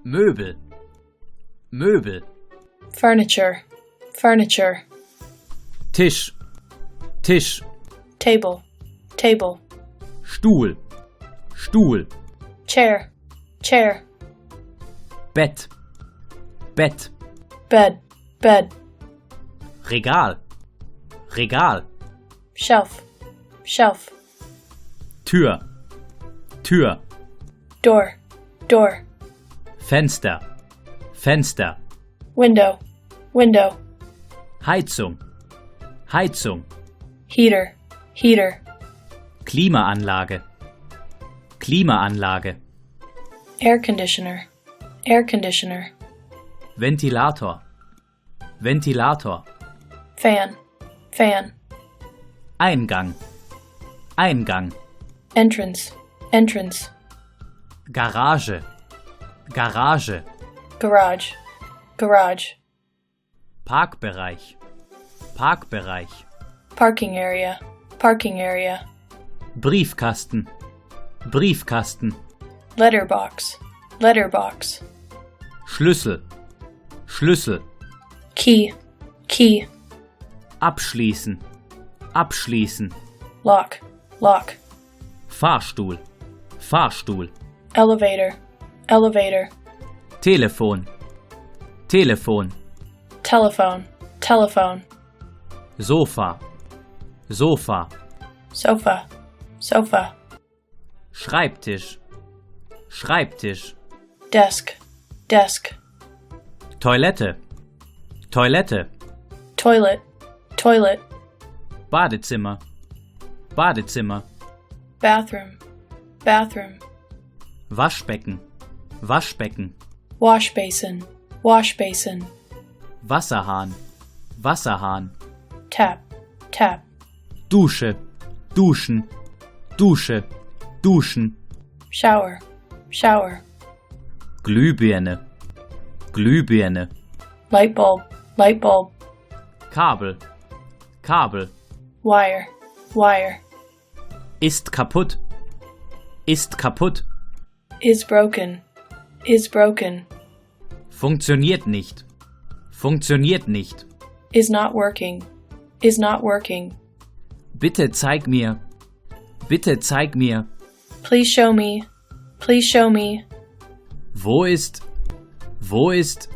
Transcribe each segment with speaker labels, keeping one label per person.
Speaker 1: Möbel, Möbel.
Speaker 2: Furniture, furniture.
Speaker 1: Tisch, Tisch.
Speaker 2: Table, table.
Speaker 1: Stuhl, Stuhl.
Speaker 2: Chair, chair.
Speaker 1: Bett, Bett.
Speaker 2: Bed, bed.
Speaker 1: Regal, Regal.
Speaker 2: Shelf, shelf.
Speaker 1: Tür, Tür.
Speaker 2: Door, door.
Speaker 1: Fenster, Fenster.
Speaker 2: Window, window.
Speaker 1: Heizung, Heizung.
Speaker 2: Heater, heater.
Speaker 1: Klimaanlage, Klimaanlage.
Speaker 2: Air conditioner, air conditioner.
Speaker 1: Ventilator, Ventilator.
Speaker 2: Fan, fan.
Speaker 1: Eingang, Eingang.
Speaker 2: Entrance, entrance.
Speaker 1: Garage, Garage.
Speaker 2: Garage, garage.
Speaker 1: Parkbereich, Parkbereich.
Speaker 2: Parking area, parking area.
Speaker 1: Briefkasten, Briefkasten.
Speaker 2: Letterbox, letterbox.
Speaker 1: Schlüssel, Schlüssel.
Speaker 2: Key, key.
Speaker 1: Abschließen, abschließen.
Speaker 2: Lock, lock.
Speaker 1: Fahrstuhl, Fahrstuhl.
Speaker 2: Elevator, elevator.
Speaker 1: Telefon, Telefon.
Speaker 2: Telephone, telephone.
Speaker 1: Sofa, Sofa.
Speaker 2: Sofa, sofa.
Speaker 1: Schreibtisch, Schreibtisch.
Speaker 2: Desk, desk.
Speaker 1: Toilette, Toilette.
Speaker 2: Toilet, toilet.
Speaker 1: Badezimmer, Badezimmer.
Speaker 2: Bathroom, bathroom.
Speaker 1: Waschbecken, Waschbecken.
Speaker 2: Wash basin, wash basin.
Speaker 1: Wasserhahn, Wasserhahn.
Speaker 2: Tap, tap.
Speaker 1: Dusche, Duschen, Dusche, Duschen.
Speaker 2: Shower, shower.
Speaker 1: Glühbirne, Glühbirne.
Speaker 2: Light bulb, light bulb.
Speaker 1: Kabel, Kabel.
Speaker 2: Wire, wire.
Speaker 1: Ist kaputt, ist kaputt.
Speaker 2: Is broken, is broken.
Speaker 1: Funktioniert nicht, funktioniert nicht.
Speaker 2: Is not working, is not working.
Speaker 1: Bitte zeig mir, bitte zeig mir.
Speaker 2: Please show me, please show me.
Speaker 1: Wo ist, wo ist?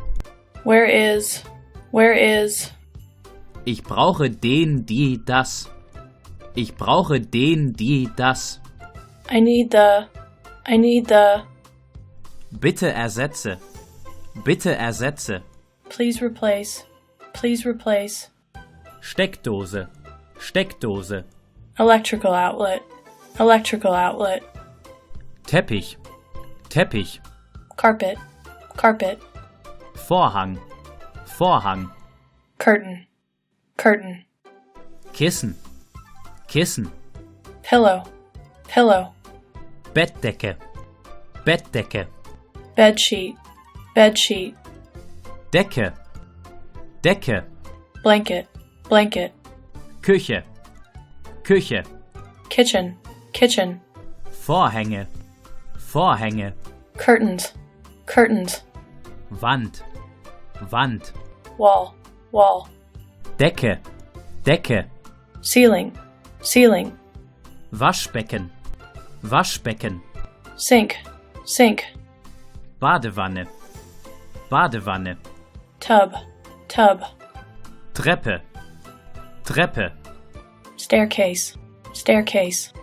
Speaker 2: Where is, where is?
Speaker 1: Ich brauche den, die, das. Ich brauche den, die, das.
Speaker 2: I need the.
Speaker 1: Bitte ersetze, bitte ersetze.
Speaker 2: Please replace, please replace.
Speaker 1: Steckdose, Steckdose.
Speaker 2: Electrical outlet, electrical outlet.
Speaker 1: Teppich, Teppich.
Speaker 2: Carpet, carpet.
Speaker 1: Vorhang, Vorhang.
Speaker 2: Curtain, curtain.
Speaker 1: Kissen, Kissen.
Speaker 2: Pillow, pillow.
Speaker 1: Bettdecke, Bettdecke.
Speaker 2: Bedsheet, bedsheet.
Speaker 1: Decke, Decke.
Speaker 2: Blanket, blanket.
Speaker 1: Küche, Küche.
Speaker 2: Kitchen, kitchen.
Speaker 1: Vorhänge, Vorhänge.
Speaker 2: Curtains, curtains.
Speaker 1: Wand, Wand.
Speaker 2: Wall, wall.
Speaker 1: Decke, Decke.
Speaker 2: Ceiling, ceiling.
Speaker 1: Waschbecken, Waschbecken.
Speaker 2: Sink, sink.
Speaker 1: Badewanne, Badewanne.
Speaker 2: Tub, tub.
Speaker 1: Treppe, Treppe.
Speaker 2: Staircase, staircase.